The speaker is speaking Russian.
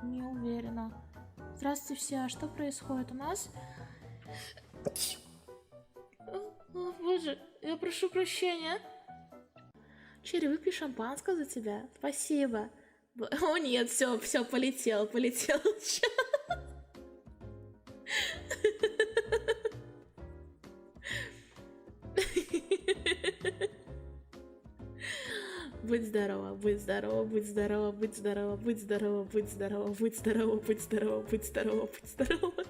Не уверена. Здравствуйте все, а что происходит у нас? О, боже, я прошу прощения. Черри, выпей шампанское за тебя. Спасибо. О нет, все, полетел. Будь здорова, будь здорова, будь здорова, будь здорова, будь здорова, будь здорова, будь здорова, будь здорова, будь здорова, будь здорова.